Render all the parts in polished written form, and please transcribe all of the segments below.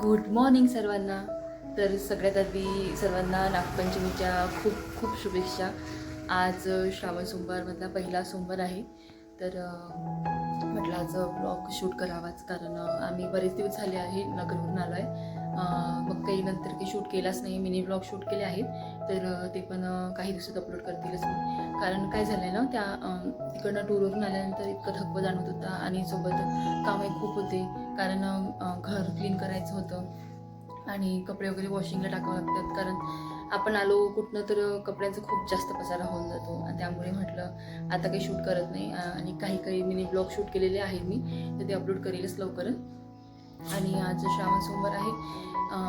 Good morning सर्वांना. तर सगळ्यात आधी सर्वांना नागपंचमीच्या खूप खूप शुभेच्छा. आज श्रावण सोमवारमधला पहिला सोमवार आहे. तर म्हटलं आज ब्लॉग शूट करावाच, कारण आम्ही बरेच दिवस झाले आहे नगरवरून आलो आहे. मग काही नंतर काही शूट केलाच नाही. मिनी ब्लॉग शूट केले आहेत, तर ते पण काही दिवसात अपलोड करतीलच मी. कारण काय झालं आहे ना, त्या तिकडनं टूरवरून आल्यानंतर इतकं थकवा जाणवत होता आणि सोबत कामही खूप होते. कारण घर क्लीन करायचं होतं आणि कपडे वगैरे वॉशिंगला टाकावं लागतात. कारण आपण आलो कुठनं तर कपड्यांचा खूप जास्त पसारा होऊन जातो. आणि त्यामुळे म्हटलं आता काही शूट करत नाही. आणि काही मिनी ब्लॉग शूट केलेले आहेत मी, तर ते अपलोड करेलच लवकरच. आणि आज श्रावण सोमवार आहे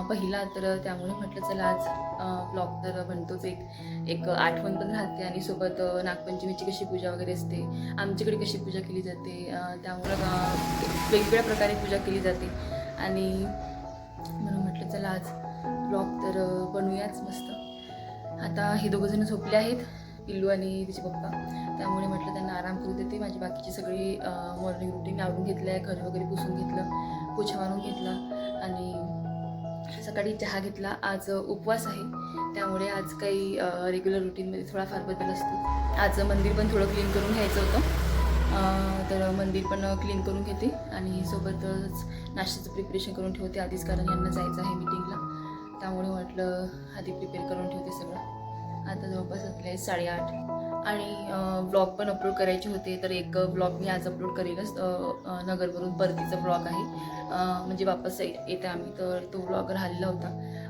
पहिला, तर त्यामुळे म्हटलं चला आज ब्लॉग तर बनतोच. एक आठवण पण राहते आणि सोबत नागपंचमीची कशी पूजा वगैरे असते, आमच्याकडे कशी पूजा केली जाते, त्यामुळं वेगवेगळ्या प्रकारे पूजा केली जाते. आणि म्हणून म्हटलं चला आज ब्लॉग तर बनवूयाच मस्त. आता हे दोघंजण झोपले आहेत, पिल्लू आणि तिचे पप्पा. त्यामुळे म्हटलं त्यांना आराम करू देते. माझी बाकीची सगळी मॉर्निंग रुटीन आवडून घेतलं आहे. घर वगैरे पुसून घेतलं, पोछा मारून घेतला आणि सकाळी चहा घेतला. आज उपवास आहे, त्यामुळे आज काही रेग्युलर रुटीनमध्ये थोडाफार बदल असतो. आज मंदिर पण थोडं क्लीन करून घ्यायचं होतं, तर मंदिर पण क्लीन करून घेते आणि सोबतच नाश्त्याचं प्रिपरेशन करून ठेवते आधीच, कारण यांना जायचं आहे मीटिंगला. त्यामुळे म्हटलं आधी प्रिपेअर करून ठेवते सगळं. आता जवळपास असले 8:30 आणि ब्लॉग पण अपलोड करायचे होते. तर एक ब्लॉग मी आज अपलोड करेलच. नगरवरून परतीचा ब्लॉग आहे, म्हणजे वापस येते आम्ही, तर तो ब्लॉग राहिलेला होता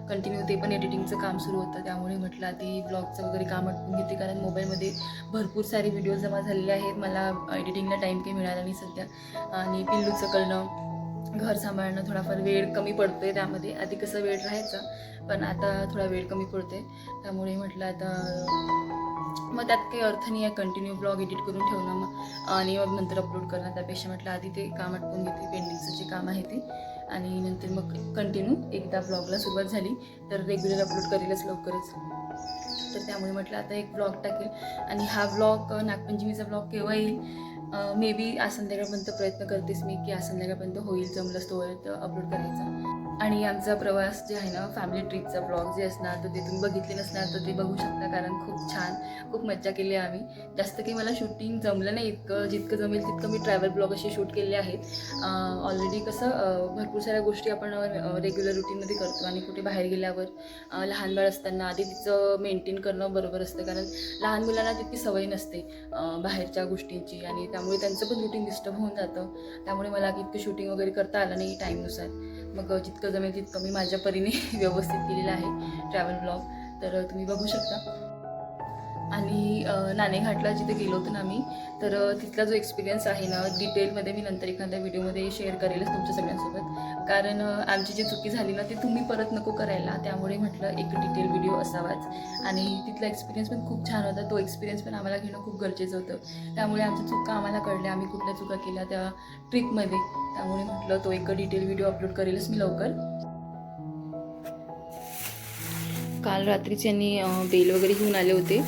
कंटिन्यू. ते पण एडिटिंगचं काम सुरू होतं, त्यामुळे म्हटलं आधी ब्लॉगचं वगैरे काम आटपून घेते. कारण मोबाईलमध्ये भरपूर सारे व्हिडिओ जमा झालेले आहेत. मला एडिटिंगला टाईम काही मिळाला नाही सध्या. आणि पिल्लूचं करणं, घर सांभाळणं, थोडाफार वेळ कमी पडतो आहे त्यामध्ये. आधी कसं वेळ राहायचा, पण आता थोडा वेळ कमी पडतो आहे. त्यामुळे म्हटलं आता मग त्यात काही अर्थ नाही आहे कंटिन्यू ब्लॉग एडिट करून ठेवणं आणि मग नंतर अपलोड करणं. त्यापेक्षा म्हटलं आधी ते काम आटपून घेते, पेंडिंगचं जे काम आहे ते, आणि नंतर मग कंटिन्यू एकदा ब्लॉगला सुरुवात झाली तर रेग्युलर अपलोड करेलच लवकरच. तर त्यामुळे म्हटलं आता एक ब्लॉग टाकेल. आणि हा ब्लॉग नागपंचमीचा ब्लॉग केव्हा येईल, मे बी आज संध्याकाळपर्यंत प्रयत्न करतेस मी की आज संध्याकाळपर्यंत होईल, जमलंच तोपर्यंत अपलोड करायचा. आणि आमचा प्रवास जे आहे ना, फॅमिली ट्रिपचा ब्लॉग जे असणार, तर ते तुम्ही बघितले नसणार तर ते बघू शकता. कारण खूप छान, खूप मज्जा केली आहे आम्ही. जास्त काही मला शूटिंग जमलं नाही, जितकं जमेल तितकं मी ट्रॅव्हल ब्लॉग असे शूट केले आहेत. ऑलरेडी कसं भरपूर साऱ्या गोष्टी आपण रेग्युलर रुटीनमध्ये करतो आणि कुठे बाहेर गेल्यावर लहान बाळ असताना आधी तिचं मेंटेन करणं बरोबर असतं. कारण लहान मुलांना तितकी सवय नसते बाहेरच्या गोष्टींची, आणि त्यामुळे त्यांचं पण रुटीन डिस्टर्ब होऊन जातं. त्यामुळे मला इतकं शूटिंग वगैरे करता आलं नाही टाईमनुसार. मग जितकं जमेल तितकं मी माझ्या परीने व्यवस्थित केलेलं आहे ट्रॅव्हल ब्लॉग, तर तुम्ही बघू शकता. आणि नाणेघाटला जिथे गेलो होतो ना आम्ही, तर तिथला जो एक्सपिरियन्स आहे ना, डिटेलमध्ये मी नंतर एखाद्या व्हिडिओमध्ये शेअर करेलच तुमच्या सगळ्यांसोबत. कारण आमची जी चुकी झाली ना, ती तुम्ही परत नको करायला, त्यामुळे म्हटलं एक डिटेल व्हिडिओ असावाच. आणि तिथला एक्सपिरियन्स पण खूप छान होता. तो एक्सपिरियन्स पण आम्हाला घेणं खूप गरजेचं होतं. त्यामुळे आमच्या चुका आम्हाला कळल्या, आम्ही कुठल्या चुका केल्या त्या ट्रिपमध्ये. त्यामुळे म्हटलं तो एक डिटेल व्हिडिओ अपलोड करेलच मी लवकर. काल रात्रीच यांनी बेल वगैरे घेऊन आले होते.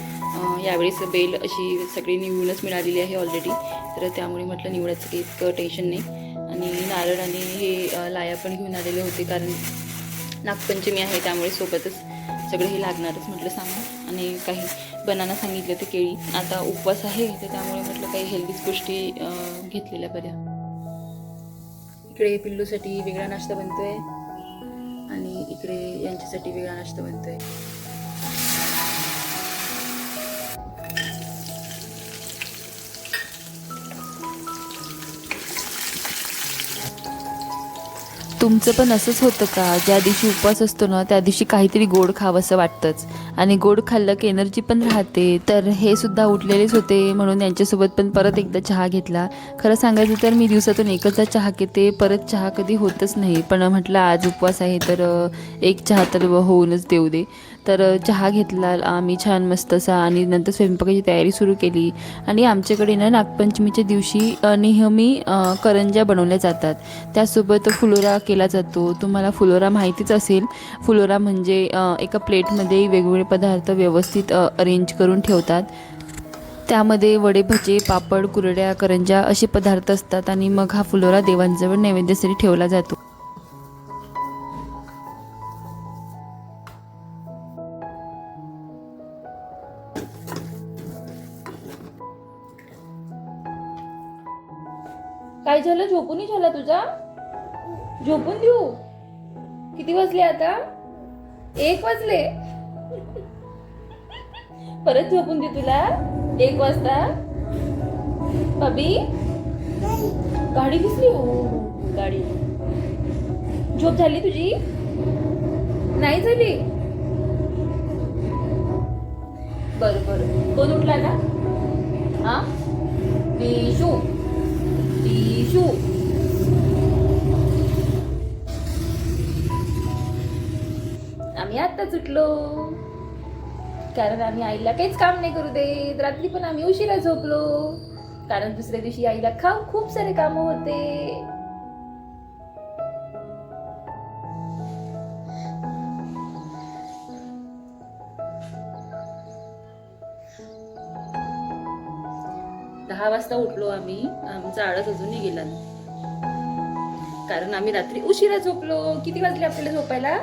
यावेळेस बेल अशी सगळी निवडूनच मिळालेली आहे ऑलरेडी, तर त्यामुळे म्हटलं निवडायचं काही इतकं टेन्शन नाही. आणि नारळ आणि हे लाया पण घेऊन आलेले होते, कारण नागपंचमी आहे त्यामुळे सोबतच सगळं हे लागणारच म्हटलं सामान. आणि काही बनाना सांगितलं ते केळी. आता उपवास आहे तर त्यामुळे म्हटलं काही हेल्दीच गोष्टी घेतलेल्या बऱ्या. इकडे पिल्लूसाठी वेगळा नाश्ता बनतोय आणि इकडे यांच्यासाठी वेगळा नाश्ता बनतोय. तुमचं पण असंच होतं का? ज्या दिवशी उपवास असतो ना, त्या दिवशी काहीतरी गोड खावंसं वाटतंच, आणि गोड खाल्लं की एनर्जी पण राहते. तर हे सुद्धा उठलेलेच होते, म्हणून यांच्यासोबत पण परत एकदा चहा घेतला. खरं सांगायचं तर मी दिवसातून एकचदा चहा घेते, परत चहा कधी होतच नाही. पण म्हटलं आज उपवास आहे तर एक चहा तर होऊनच देऊ दे. तर चहा घेतला आम्ही छान मस्त असा, आणि नंतर स्वयंपाकाची तयारी सुरू केली. आणि आमच्याकडे ना नागपंचमीच्या दिवशी नेहमी करंज्या बनवल्या जातात, त्यासोबत फुलोरा केला जातो. तुम्हाला फुलोरा माहितीच असेल. फुलोरा म्हणजे एका प्लेटमध्ये वेगवेगळे पदार्थ व्यवस्थित अरेंज करून ठेवतात. त्यामध्ये वडे, भजे, पापड, कुरड्या, करंज्या असे पदार्थ असतात. आणि मग हा फुलोरा देवांजवळ नैवेद्यासाठी ठेवला जातो. झालं, झोपूनही झाला तुझा? झोपून देऊ? किती वाजले आता? 1 वाजले. परत झोपून दे तुला 1 वाजता. बबी गाडी दिसली. हो गाडी. झोप झाली तुझी? नाही झाली? बर बर. कोण उठला ना? हा विशू. विशू आम्ही आत्ताच उठलो, कारण आम्ही आईला काहीच काम नाही करू देत. रात्री पण आम्ही उशिरा झोपलो, कारण दुसऱ्या दिवशी आईला खूप सारे काम होते. दहा वाजता उठलो आम्ही. आमचा आळस अजूनही गेला नाही, कारण आम्ही रात्री उशिरा झोपलो. किती वाजले आपल्याला झोपायला?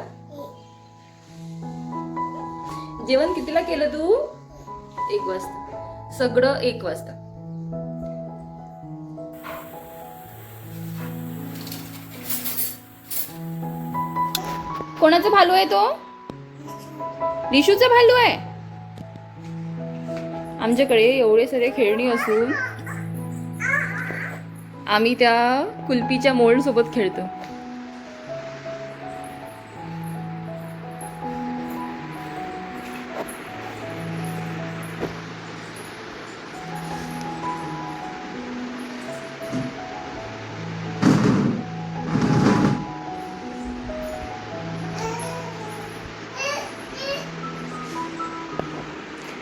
जेवण कितीला केलं तू? 1 वाजता. सगळं 1 वाजता. कोणाचा भालू आहे तो? रिशूचा भालू आहे. आमच्याकडे एवढे सारे खेळणी असून आम्ही त्या कुल्फीच्या मोल्ड सोबत खेळतो.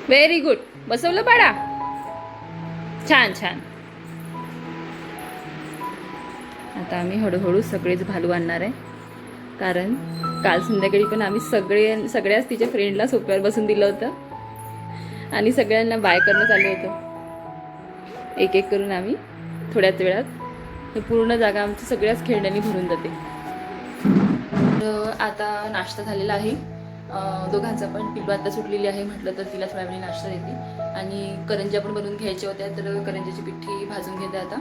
Very good. बसवलं बाळा? छान छान. आता आम्ही हळूहळू सगळेच भालू आणणार आहे, कारण काल संध्याकाळी पण आम्ही सगळ्याच तिच्या फ्रेंडला सोफ्यावर बसून दिलं होतं आणि सगळ्यांना बाय करणं चालू होतं. एक एक करून आम्ही थोड्याच वेळात पूर्ण जागा आमची सगळ्याच खेळण्यांनी भरून जाते. आता नाश्ता झालेला आहे. दोघांचा पण. पिल्लू आता सुटलेली आहे, म्हटलं तर तिला थोड्या वेळी नाश्ता देते. आणि करंज्या पण बनवून घ्यायच्या होत्या, तर करंज्याची पिठी भाजून घेते आता.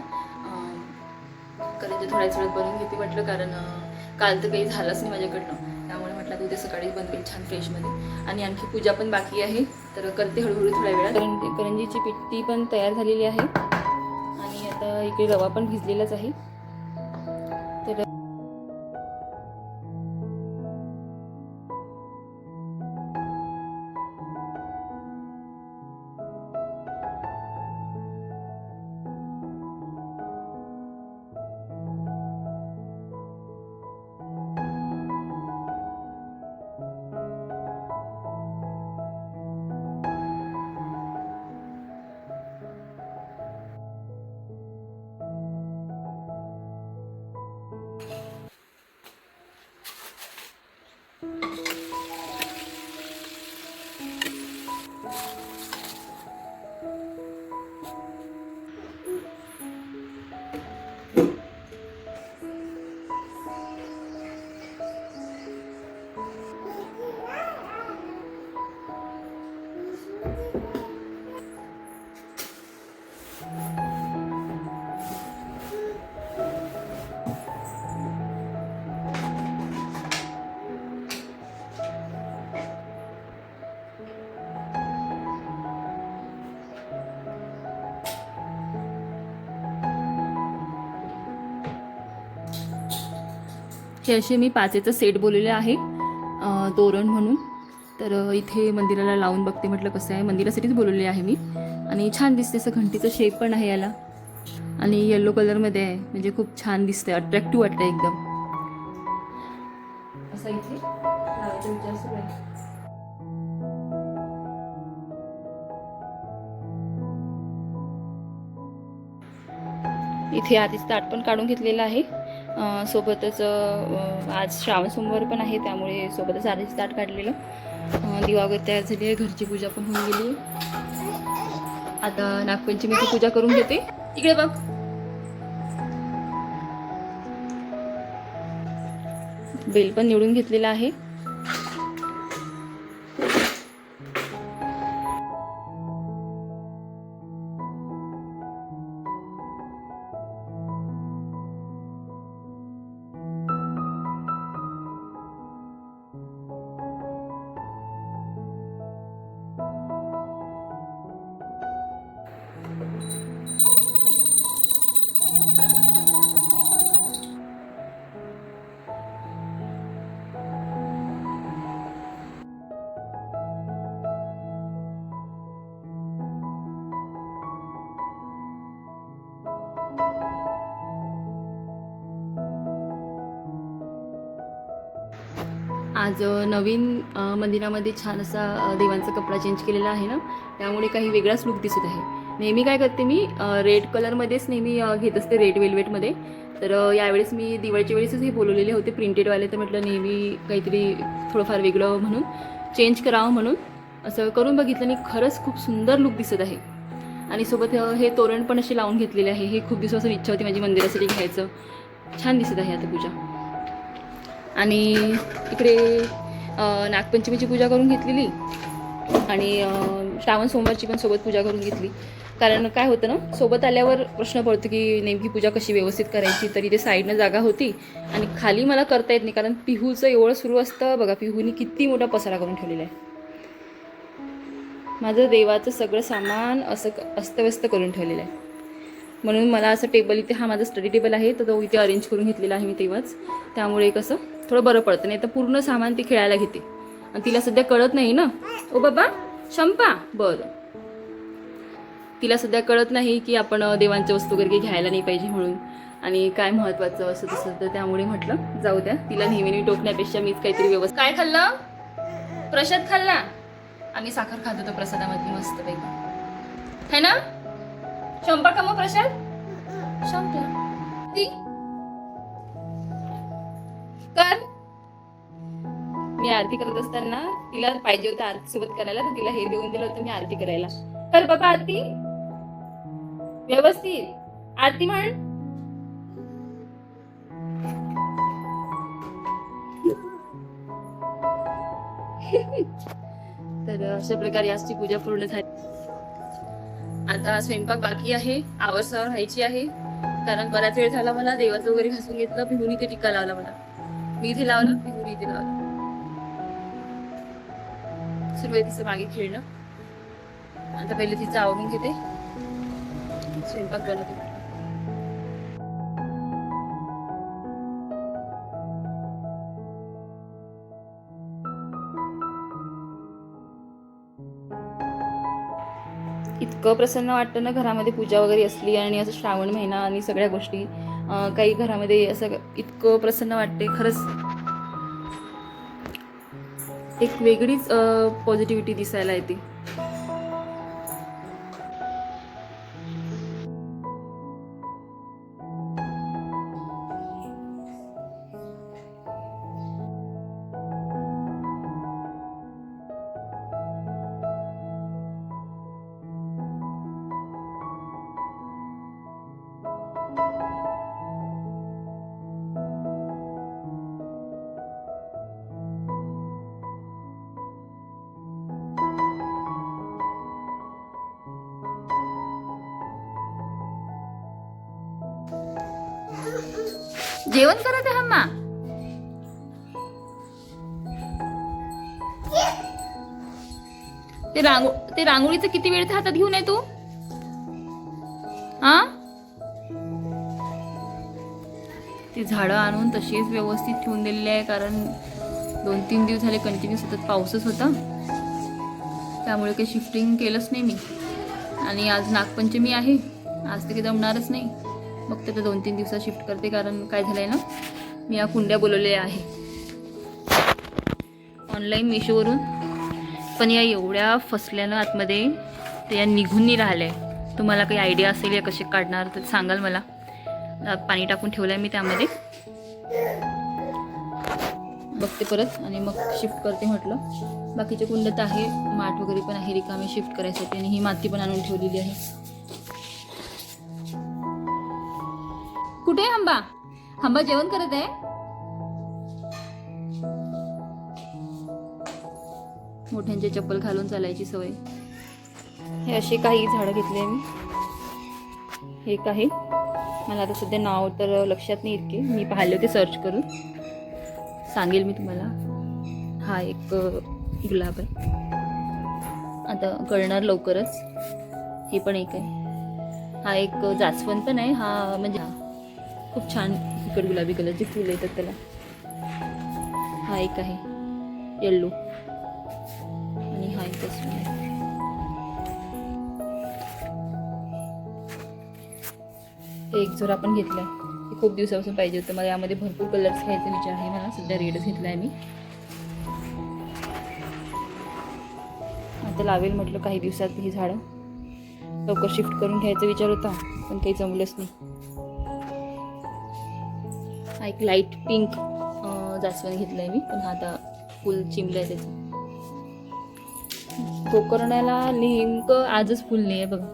करंज्या थोड्याच वेळात बनवून घेते म्हटलं, कारण काल तर काही झालंच नाही माझ्याकडनं. त्यामुळे म्हटलं आता उद्या सकाळी बनवेल छान फ्रेशमध्ये. आणि आणखी पूजा पण बाकी आहे, तर करते हळूहळू थोड्या वेळात. करंजीची पिठी पण तयार झालेली आहे आणि आता इकडे रवा पण भिजलेलाच आहे. तर हे असे मी 5चा सेट बोललेले आहे, तोरण म्हणून. तर इथे मंदिराला लावून बघते म्हटलं कसं आहे. मंदिरासाठीच बोलवले आहे मी. आणि छान दिसते, असं घंटीचं शेप पण आहे याला आणि येलो कलरमध्ये आहे, म्हणजे खूप छान दिसते, अट्रॅक्टिव्ह वाटतं एकदम. असं इथे लावायचा विचार सुरू आहे. इथे आधीच ताट पण काढून घेतलेलं आहे. सोबतच आज श्रावण सोमवार पण आहे, त्यामुळे सोबतच आधीच ताट काढलेलं. दिवा वगैरे तयार झाली आहे, घरची पूजा पण होऊन गेली. आता नागपंचमीची पूजा करून घेते. इकडे बघ. बेल पण निवडून घेतलेला आहे. आज नवीन मंदिरामध्ये छान असा देवांचा कपडा चेंज केलेला आहे ना, त्यामुळे काही वेगळाच लुक दिसत आहे. नेहमी काय करते मी रेड कलरमध्येच नेहमी घेत असते, रेड वेल्वेटमध्ये. तर यावेळेस मी दिवाळीच्या वेळेसच हे बोलवलेले होते प्रिंटेडवाले, तर म्हटलं नेहमी काहीतरी थोडंफार वेगळं म्हणून चेंज करावं, म्हणून असं करून बघितलं आणि खरंच खूप सुंदर लुक दिसत आहे. आणि सोबत हे तोरण पण असे लावून घेतलेले आहे. हे खूप दिवसापासून इच्छा होती माझी मंदिरासाठी घ्यायचं. छान दिसत आहे आता पूजा. आणि इकडे नागपंचमीची पूजा करून घेतलेली आणि श्रावण सोमवारची पण सोबत पूजा करून घेतली. कारण काय होतं ना, सोबत आल्यावर प्रश्न पडतो की नेमकी पूजा कशी व्यवस्थित करायची. तर इथे साईडनं जागा होती आणि खाली मला करता येत नाही, कारण पिहूचं एवढं सुरू असतं बघा. पिहूनी किती मोठा पसारा करून ठेवलेला आहे. माझं देवाचं सगळं सामान असं अस्तव्यस्त करून ठेवलेलं आहे. म्हणून मला असं टेबल, इथे हा माझा स्टडी टेबल आहे, तर तो इथे अरेंज करून घेतलेला आहे मी तेव्हाच. त्यामुळे कसं थोडं बरं पडतं. नाही तर पूर्ण सामान ती खेळायला घेते आणि तिला सध्या कळत नाही ना. ओ बाबा शंपा, बरं, तिला सध्या कळत नाही की आपण देवांच्या वस्तू वगैरे घ्यायला नाही पाहिजे म्हणून, आणि काय महत्त्वाचं असं तसं. तर त्यामुळे म्हटलं जाऊ द्या, तिला नेहमी टोकण्यापेक्षा मीच काहीतरी व्यवस्थित. काय खाल्लं? प्रसाद खाल्ला. आम्ही साखर खात होतो प्रसादामधली मस्तपैकी, है ना शंपा? का मग प्रसाद शंपा ती कर. मी आरती करत असताना तिला पाहिजे होतं आरती सोबत करायला, तर तिला हे देऊन दिलं होतं मी आरती करायला. कर बाबा आरती व्यवस्थित, आरती म्हण. तर अशा प्रकारे आजची पूजा पूर्ण झाली. आता स्वयंपाक बाकी आहे, आवरसावर व्हायची आहे. कारण बराच वेळ झाला मला देवाचं वगैरे घासून घेतलं. पिहून इथे टिक्का लावला मला, मी इथे लावलं, पिहून इथे लावलं. सुरुवातीचं मागे खेळणं. आता पहिले तिचं आवरून घेते, स्वयंपाक बनवते. इतकं प्रसन्न वाटतं ना घरामध्ये पूजा वगैरे असली आणि असं श्रावण महिना आणि सगळ्या गोष्टी काही घरामध्ये असं इतकं प्रसन्न वाटते. खरंच एक वेगळीच पॉझिटिव्हिटी दिसायला येते. जेवण करत आहे हम्मा. ते रांगोळीचं किती वेळ हातात घेऊन आहे तू? हा, ती झाडं आणून तशीच व्यवस्थित ठेवून दिलेली आहे. कारण 2-3 दिवस झाले कंटिन्यू सतत पाऊसच होता, त्यामुळे काही शिफ्टिंग केलंच नाही मी. आणि आज नागपंचमी आहे, आज तर काही जमणारच नाही. मग ते 2-3 दिवसात शिफ्ट करते. कारण काय झालंय ना, मी या कुंड्या बोलवलेल्या आहे ऑनलाईन मिशोवरून, पण या एवढ्या फसल्यानं आतमध्ये ते या निघून नाही राहिल्या. तुम्हाला काही आयडिया असेल या कसे काढणार तर सांगाल मला. पाणी टाकून ठेवलं आहे मी त्यामध्ये, बघते परत आणि मग शिफ्ट करते म्हटलं. बाकीच्या कुंड्यात आहे, माठ वगैरे पण आहे रिकामे शिफ्ट करायसाठी. आणि ही माती पण आणून ठेवलेली आहे. कुठे हंबा? हंबा जेवण करत आहे. मोठ्यांचे चप्पल घालून चालायची सवय. हे असे काही झाडं घेतले मी. हे एक आहे, मला आता सध्या नाव तर लक्षात नाही इतके, मी पाहिले होते सर्च करून, सांगेल मी तुम्हाला. हा एक गुलाब आहे, आता कळणार लवकरच. हे पण एक आहे. हा एक जास्वंद पण आहे. हा म्हणजे खूप छान फिकट गुलाबी कलरचे फुल येतात त्याला. हा एक आहे येल्लो, आणि हा एक आहे. एक जोर आपण घेतलाय, हे खूप दिवसापासून पाहिजे होतं मला. यामध्ये भरपूर कलर्स घ्यायचे विचार आहे मला. सध्या रेडच घेतलाय मी. आता लावेल म्हटलं काही दिवसात ही झाडं. लवकर शिफ्ट करून घ्यायचा विचार होता पण काही जमलंच नाही. हा एक लाईट पिंक जास्वंद घेतलंय मी, पण हा आता फुल चिमलंय त्याचं. गोकर्णाला नेमकं आजच फुल नाही आहे बघा.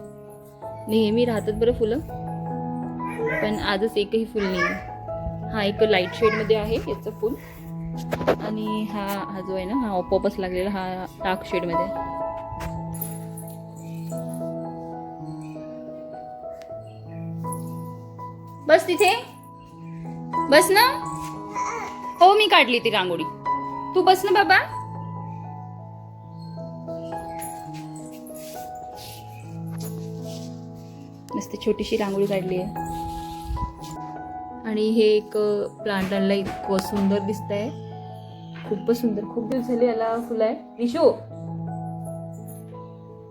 नेहमी राहतात बरं फुलं, पण आजच एकही फुल नाही आहे. हा एक लाईट शेडमध्ये आहे याचं फुल, आणि हा जो आहे ना हा ऑपॉपच लागलेला हा डार्क शेडमध्ये आहे. बस तिथे बस ना. हो मी काढली ती रांगोळी, तू बस ना बाबा. मस्त छोटीशी रांगोळी काढली आहे. आणि हे एक प्लांट आणला, इतकं सुंदर दिसत आहे, खूपच सुंदर. खूप दिवस झाले याला फुलं आहे. रिशू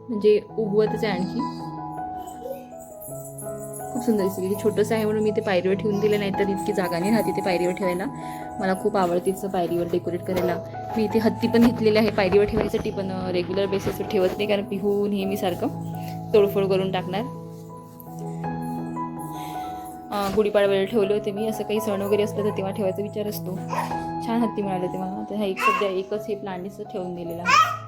म्हणजे उगवतच आहे आणखी. खूप सुंदर दिसते. छोटंसं आहे म्हणून मी ते पायरीवर ठेवून दिलं, नाही तर इतकी जागा नाही राहते ते पायरीवर ठेवायला. मला खूप आवडते तिचं पायरीवर डेकोरेट करायला. मी इथे हत्ती पण घेतलेली आहे पायरीवर ठेवायसाठी, पण रेग्युलर बेसिसवर ठेवत नाही, कारण पिहू नेहमी सारखं तोडफोड करून टाकणार. गुढीपाडव्याला ठेवले होते मी, असं काही सण वगैरे असलं तर तेव्हा ठेवायचा विचार असतो. छान हत्ती मिळाले ते मला. तर हा एक सध्या एकच हे प्लांटचं ठेवून दिलेलं आहे.